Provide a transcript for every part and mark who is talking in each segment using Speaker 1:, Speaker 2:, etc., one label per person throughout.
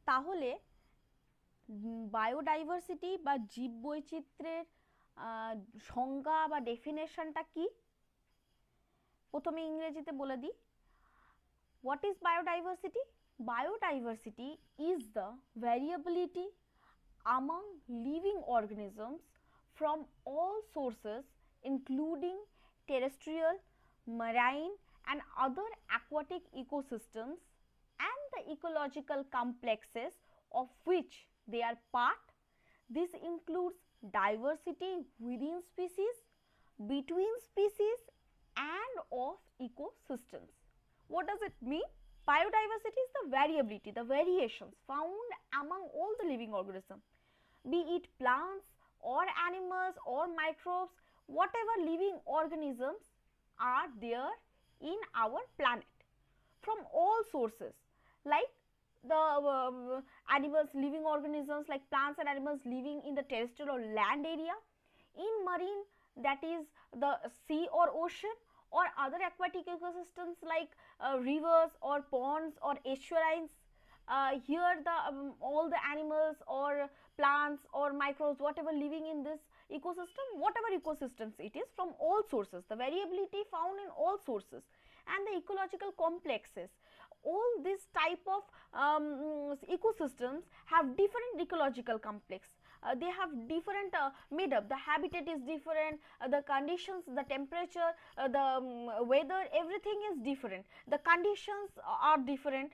Speaker 1: তাহলে বায়োডাইভার্সিটি বা জীববৈচিত্র্যের সংজ্ঞা বা ডেফিনেশনটা কি? প্রথমে ইংরেজিতে বলে দিই। What is biodiversity? Biodiversity is the variability among living organisms from all sources, including terrestrial, marine, and other aquatic ecosystems, and the ecological complexes of which they are part. This includes diversity within species, between species, and of ecosystems. What does it mean? Biodiversity is the variability, the variations found among all the living organisms, be it plants or animals or microbes, whatever living organisms are there in our planet from all sources, like the animals, living organisms like plants and animals living in the terrestrial or land area, in marine, that is the sea or ocean, or other aquatic ecosystems like rivers or ponds or estuaries. Here the all the animals or plants or microbes, whatever living in this ecosystem, whatever ecosystems it is, from all sources, the variability found in all sources, and the ecological complexes. All this type of ecosystems have different ecological complex. They have different made up, the habitat is different, the conditions, the temperature, the weather, everything is different, the conditions are different.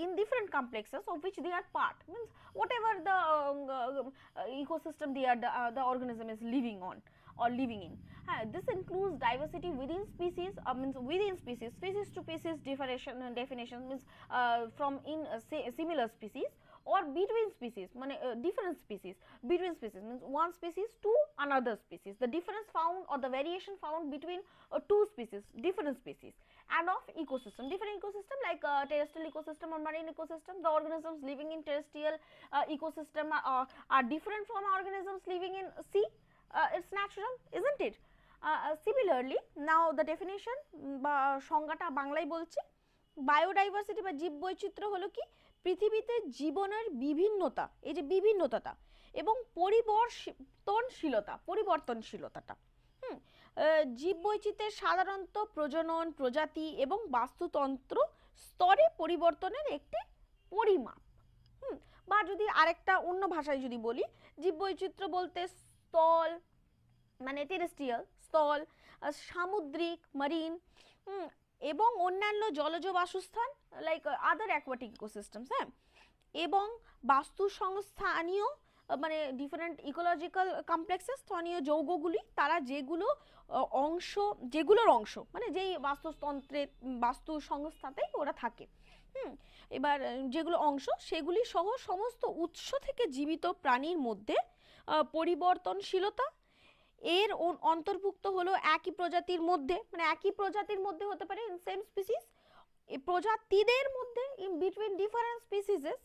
Speaker 1: In different complexes of which they are part, means whatever the ecosystem the organism is living on or living in. This includes diversity within species, means within species, species to species definition means from in similar species, or between species, different species, between species means one species to another species, the difference found or the variation found between two species, different species, and of ecosystem, different ecosystem like terrestrial ecosystem or marine ecosystem. The organisms living in terrestrial ecosystem are different from organisms living in sea. It's natural, isn't it? Similarly, now the definition বা সংজ্ঞাটা বাংলায় বলছি। Biodiversity বা জীববৈচিত্র্য হলো কি, পৃথিবীতে জীবনের বিভিন্নতা, এই যে বিভিন্নতাটা এবং পরিবর্তনশীলতাটা। জীববৈচিত্র্যের সাধারণত প্রজনন, প্রজাতি এবং বাস্তুতন্ত্র স্তরে পরিবর্তনের একটি পরিমাপ। বা যদি আরেকটা অন্য ভাষায় যদি বলি, জীববৈচিত্র্য বলতে স্থল মানে টেরেস্ট্রিয়াল, স্থল, সামুদ্রিক মারিন, এবং অন্যান্য জলজ বাসস্থান লাইক আদার অ্যাকোয়াটিক ইকোসিস্টেমস, এবং বাস্তু সংস্থানীয় মানে ডিফারেন্ট ইকোলজিক্যাল কমপ্লেক্সেস, স্থানীয় যৌগগুলি, তারা যেগুলোর অংশ মানে যেই বাস্তুতন্ত্রের বাস্তু সংস্থাতেই ওরা থাকে। এবার যেগুলো অংশ সেগুলি সহ সমস্ত উৎস থেকে জীবিত প্রাণীর মধ্যে পরিবর্তনশীলতা এর অন্তর্ভুক্ত হলো একই প্রজাতির মধ্যে, মানে একই প্রজাতির মধ্যে হতে পারে ইন সেম স্পিসিস, এই প্রজাতিদের মধ্যে ইন বিটুইন ডিফারেন্ট স্পিসিসেস,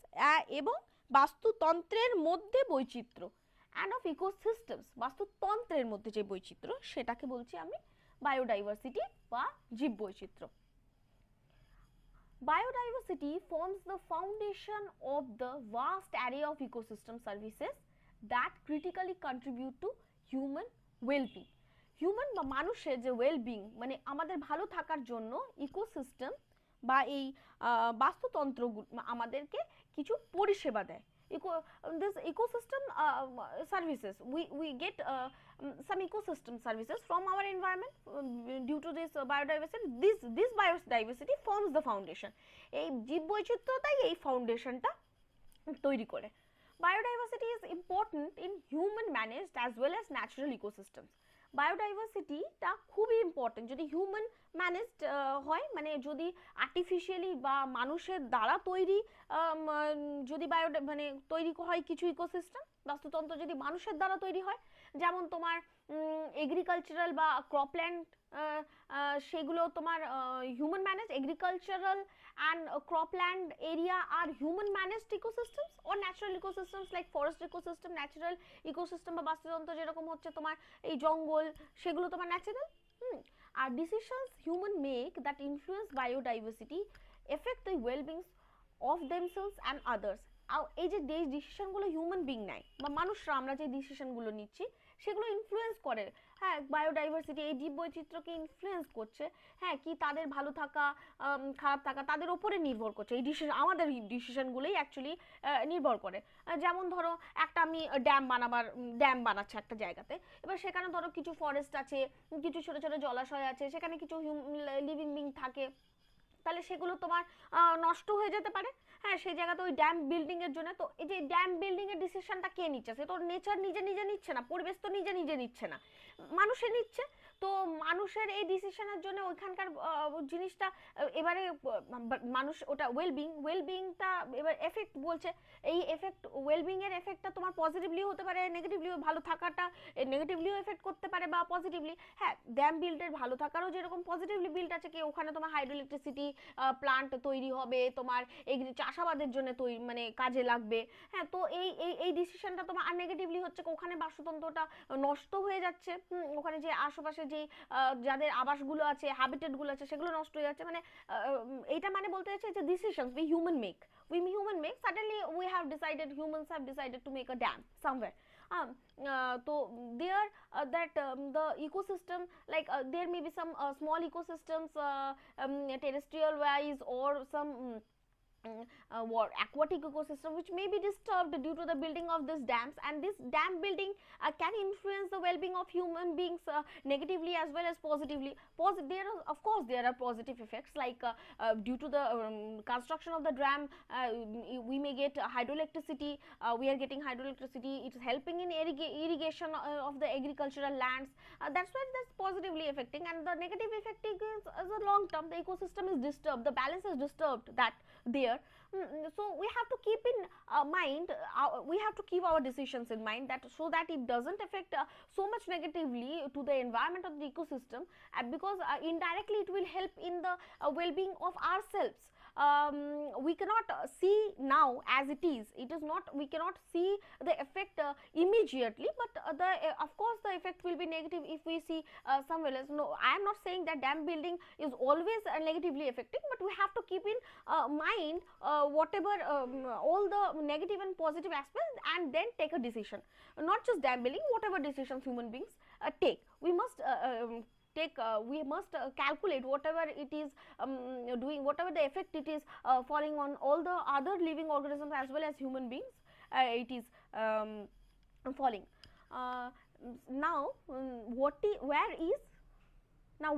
Speaker 1: এবং বাস্তুতন্ত্রের মধ্যে বৈচিত্র্য অ্যান্ড অফ ইকোসিস্টেমস, বাস্তুতন্ত্রের মধ্যে যে বৈচিত্র্য সেটাকে বলছি আমি বায়োডাইভার্সিটি বা জীববৈচিত্র্য। Biodiversity forms the foundation of the vast array of ecosystem services that critically contribute to human well-being. Human বা মানুষের যে ওয়েলবিং মানে আমাদের ভালো থাকার জন্য ইকোসিস্টেম বা এই বাস্তুতন্ত্রগুলো আমাদেরকে কিছু পরিষেবা দেয়। This ecosystem services, we get some ecosystem services from our environment due to this biodiversity. This biodiversity forms the foundation. এই জীববৈচিত্র্যটাই এই ফাউন্ডেশনটা তৈরি করে। Biodiversity is important in human managed as well as natural ecosystems. বায়োডাইভার্সিটিটা খুবই important যদি human managed হয়, মানে যদি artificially বা মানুষের দ্বারা তৈরি যদি মানে তৈরি হয় কিছু ইকোসিস্টেম, বাস্তুতন্ত্র যদি মানুষের দ্বারা তৈরি হয়, যেমন তোমার এগ্রিকালচারাল বা ক্রপল্যান্ড, সেগুলো তোমার human manage, agricultural and cropland area are human managed ecosystems or natural ecosystems like forest ecosystem, natural ecosystem বা বাস্তুতন্ত্র যেরকম হচ্ছে তোমার এই জঙ্গল, সেগুলো তোমার ন্যাচারাল। আর decisions human make that influence biodiversity affect the well-being of themselves and others. এই যে ডিসিশনগুলো হিউম্যান বিং নেয় বা মানুষরা, আমরা যে ডিসিশনগুলো নিচ্ছি সেগুলো ইনফ্লুয়েন্স করে, হ্যাঁ, বায়োডাইভার্সিটি এই জীববৈচিত্র্যকে ইনফ্লুয়েন্স করছে, হ্যাঁ, কি তাদের ভালো থাকা খারাপ থাকা তাদের ওপরে নির্ভর করছে, এই ডিসিশন আমাদের ডিসিশনগুলোই অ্যাকচুয়ালি নির্ভর করে। যেমন ধরো একটা আমি ড্যাম বানাচ্ছে একটা জায়গাতে, এবার সেখানে ধরো কিছু ফরেস্ট আছে, কিছু ছোট ছোট জলাশয় আছে, সেখানে কিছু লিভিং বিং থাকে, তাহলে সেগুলো তোমার নষ্ট হয়ে যেতে পারে, হ্যাঁ, সেই জায়গাতে ওই ড্যাম বিল্ডিং এর জন্য। তো এই যে ড্যাম বিল্ডিং এর ডিসিশনটা কে নিচ্ছে? সে তো নেচার নিজে নিজে নিচ্ছে না, পরিবেশ তো নিজে নিজে নিচ্ছে না, মানুষে নিচ্ছে। তো মানুষের এই ডিসিশনের জন্য ওইখানকার জিনিসটা এবারে মানুষ ওটা ওয়েলবিংটা এবার এফেক্ট বলছে, এই এফেক্ট ওয়েলবিং এর এফেক্টটা তোমার পজিটিভলি হতে পারে, নেগেটিভলি, ভালো থাকাটা নেগেটিভলিও এফেক্ট করতে পারে বা পজিটিভলি। হ্যাঁ, ড্যাম বিল্ডের ভালো থাকারও যেরকম পজিটিভলি বিল্ড আছে, কি ওখানে তোমার হাইড্রো ইলেকট্রিসিটি প্লান্ট তৈরি হবে, তোমার চাষাবাদের জন্য তৈরি মানে কাজে লাগবে, হ্যাঁ। তো এই এই এই ডিসিশনটা তোমার আর নেগেটিভলি হচ্ছে ওখানে বাস্তুতন্ত্রটা নষ্ট হয়ে যাচ্ছে, ওখানে যে আশেপাশে যে যাদের আবাসগুলো আছে, হ্যাবিটেটগুলো আছে, সেগুলো নষ্ট হয়ে যাচ্ছে। মানে এইটা মানে বলতে চাইছে যে decisions we human make suddenly humans have decided to make a dam somewhere. So there that the ecosystem, like there may be some small ecosystems terrestrial wise, or some aquatic ecosystem which may be disturbed due to the building of these dams, and this dam building can influence the well-being of human beings negatively as well as positively. Of course there are positive effects, like due to the construction of the dam we may get hydroelectricity, we are getting hydroelectricity, it's helping in irrigation of the agricultural lands, that's why that's positively affecting. And the negative effect is a long term, the ecosystem is disturbed, the balance is disturbed that there. So we have to keep in mind, we have to keep our decisions in mind, that so that it doesn't affect so much negatively to the environment of the ecosystem, because indirectly it will help in the well-being of ourselves. We cannot see now as it is not, we cannot see the effect immediately, but of course the effect will be negative if we see somewhere else. No, I am not saying that dam building is always negatively affecting, but we have to keep in mind whatever all the negative and positive aspects, and then take a decision. Not just dam building, whatever decisions human beings take, we must we must calculate whatever it is doing, whatever the effect it is falling on all the other living organisms as well as human beings, it is falling. Now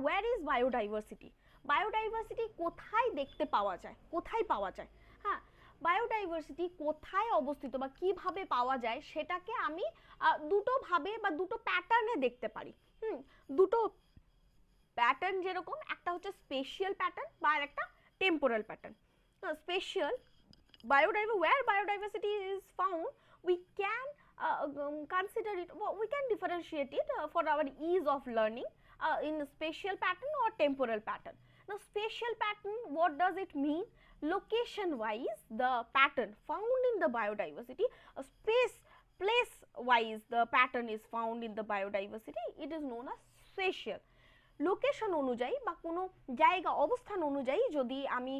Speaker 1: where is biodiversity? Biodiversity কোথায় দেখতে পাওয়া যায়, কোথায় পাওয়া যায়? হ্যাঁ, biodiversity কোথায় অবস্থিত বা কিভাবে পাওয়া যায় সেটাকে আমি দুটো ভাবে বা দুটো প্যাটার্নে দেখতে পারি। দুটো প্যাটার্ন, যেরকম একটা হচ্ছে স্পেশিয়াল প্যাটার্ন বা একটা temporal pattern. Spatial where biodiversity is found, we can consider it, we can differentiate it for our ease of learning in spatial pattern or temporal pattern. Now spatial pattern, what does it mean? Location wise the pattern found in the biodiversity, place wise the pattern is found in the biodiversity, it is known as spatial. Location অনুযায়ী বা কোনো জায়গা অবস্থান অনুযায়ী যদি আমি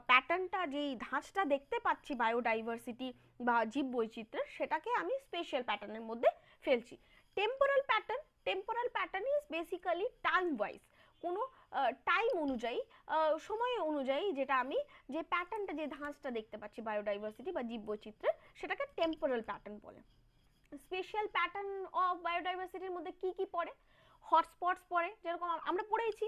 Speaker 1: প্যাটার্নটা, যেই ধাঁচটা দেখতে পাচ্ছি বায়োডাইভার্সিটি বা জীববৈচিত্র্যের, সেটাকে আমি স্পেশাল প্যাটার্নের মধ্যে ফেলছি। Temporal pattern is basically time wise, কোনো টাইম অনুযায়ী, সময় অনুযায়ী, যেটা আমি যে প্যাটার্নটা, যে ধাঁচটা দেখতে পাচ্ছি বায়োডাইভার্সিটি বা জীববৈচিত্র্যের, সেটাকে টেম্পোরাল প্যাটার্ন বলে। স্পেশাল প্যাটার্ন অফ বায়োডাইভার্সিটির মধ্যে কি কি পড়ে? হটস্পটস পড়ে, যেরকম আমরা পড়েইছি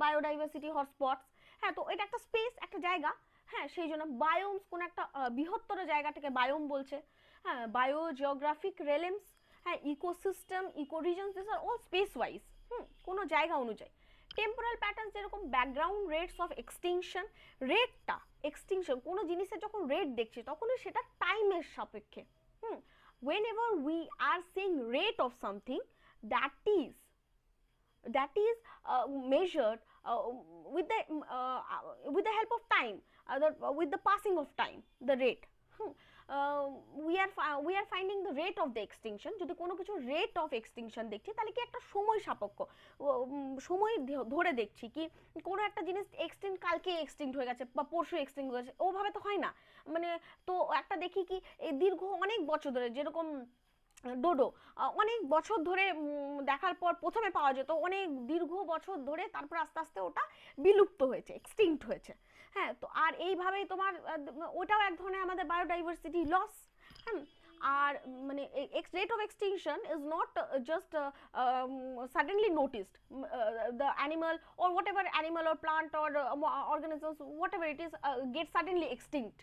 Speaker 1: বায়োডাইভার্সিটি হটস্পটস, হ্যাঁ। তো এটা একটা স্পেস, একটা জায়গা, হ্যাঁ, সেই জন্য বায়োমস, কোন একটা বৃহত্তর জায়গাটাকে বায়োম বলছে, হ্যাঁ। বায়োজিওগ্রাফিক রেলেমস, হ্যাঁ, ecosystem, ecoregions, this are all space wise, কোনো জায়গা অনুযায়ী। টেম্পোরাল প্যাটার্ন যেরকম ব্যাকগ্রাউন্ড রেটস অফ এক্সটিংশন, রেটটা এক্সটিংশন, কোনো জিনিসের যখন রেট দেখছি তখনই সেটা টাইমের সাপেক্ষে। whenever we are seeing rate of something, that is measured with the help of time, with the passing of time, the rate, we are finding the rate of the extinction, যদি কোনো কিছু rate of extinction দেখছি তাহলে কি একটা সময় সাপেক্ষ, সময় ধরে দেখছি কি কোনো একটা জিনিস এক্সটিংক্ট কালকে এক্সটিংক্ট হয়ে গেছে বা পরশু এক্সটিংক্ট হয়ে গেছে, ওভাবে তো হয় না। মানে তো একটা দেখি কি এই দীর্ঘ অনেক বছর ধরে, যেরকম ডোডো অনেক বছর ধরে দেখার পর প্রথমে পাওয়া যেত, অনেক দীর্ঘ বছর ধরে তারপর আস্তে আস্তে ওটা বিলুপ্ত হয়েছে, এক্সটিংক্ট হয়েছে। হ্যাঁ, তো আর এইভাবেই তোমার ওটাও এক ধরনের আমাদের বায়োডাইভার্সিটি লস। হ্যাঁ, আর মানে rate of extinction is not just suddenly noticed, the animal or whatever animal or plant or organisms whatever it is get suddenly extinct.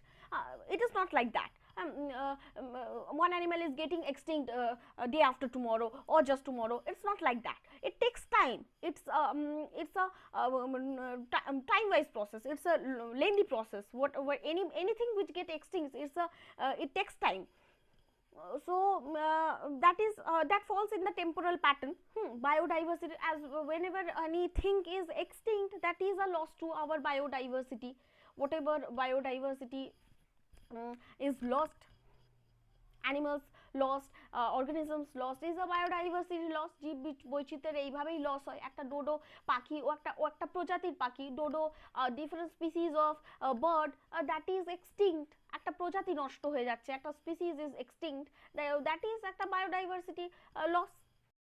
Speaker 1: It is not like that. One animal is getting extinct day after tomorrow or just tomorrow. It's not like that. It takes time. It's a time wise process. It's a lengthy process. Whatever anything which get extinct, it takes time. So that falls in the temporal pattern. Biodiversity, as whenever anything is extinct, that is a loss to our biodiversity. Whatever biodiversity is lost, animals lost, organisms lost, is a biodiversity loss. জীব বৈচিত্র্যের এইভাবেই loss হয়। একটা ডোডো পাখি ও একটা প্রজাতির পাখি, dodo different species of bird that is extinct, একটা প্রজাতি নষ্ট হয়ে যাচ্ছে, একটা species is extinct, that is একটা বায়োডাইভার্সিটি লস।